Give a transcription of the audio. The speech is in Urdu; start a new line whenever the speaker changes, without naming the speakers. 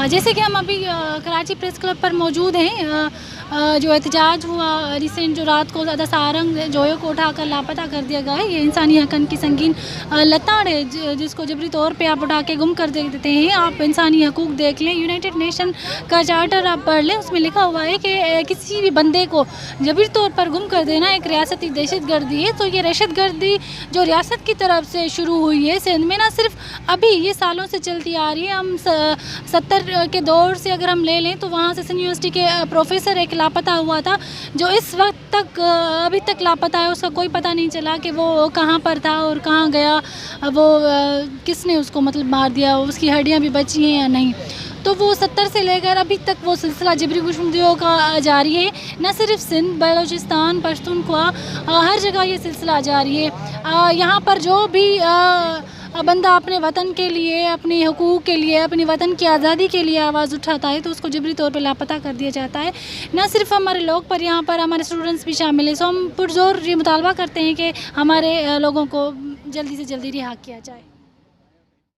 جیسے کہ ہم ابھی کراچی پریس کلب پر موجود ہیں، جو احتجاج ہوا ریسنٹ، جو رات کو زیادہ سارنگ جویو کو اٹھا کر لاپتہ کر دیا گیا ہے، یہ انسانی حقوق کی سنگین لتاڑ ہے جس کو جبری طور پہ آپ اٹھا کے گم کر دیتے ہیں۔ آپ انسانی حقوق دیکھ لیں، یونائٹڈ نیشن کا چارٹر آپ پڑھ لیں، اس میں لکھا ہوا ہے کہ کسی بھی بندے کو جبری طور پر گم کر دینا ایک ریاستی دہشت گردی ہے۔ تو یہ دہشت گردی جو ریاست کی طرف سے شروع ہوئی ہے سندھ میں، نہ صرف ابھی یہ سالوں سے چلتی آ رہی ہے، ہم 70 کے دور سے اگر ہم لے لیں تو وہاں سے سندھ یونیورسٹی کے پروفیسر ایک لاپتہ ہوا تھا جو اس وقت تک ابھی تک لاپتہ ہے، اس کا کوئی پتہ نہیں چلا کہ وہ کہاں پر تھا اور کہاں گیا، وہ کس نے اس کو مطلب مار دیا، اس کی ہڈیاں بھی بچی ہیں یا نہیں۔ تو وہ 70 سے لے کر ابھی تک وہ سلسلہ جبری گمشدگیوں کا جاری ہے، نہ صرف سندھ، بلوچستان، پشتونخوا، ہر جگہ یہ سلسلہ جاری ہے۔ یہاں پر جو بھی بندہ اپنے وطن کے لیے، اپنے حقوق کے لیے، اپنی وطن کی آزادی کے لیے آواز اٹھاتا ہے تو اس کو جبری طور پہ لاپتہ کر دیا جاتا ہے۔ نہ صرف ہمارے لوگ پر، یہاں پر ہمارے اسٹوڈنٹس بھی شامل ہیں، سو ہم پرزور یہ مطالبہ کرتے ہیں کہ ہمارے لوگوں کو جلدی سے جلدی رہا کیا جائے۔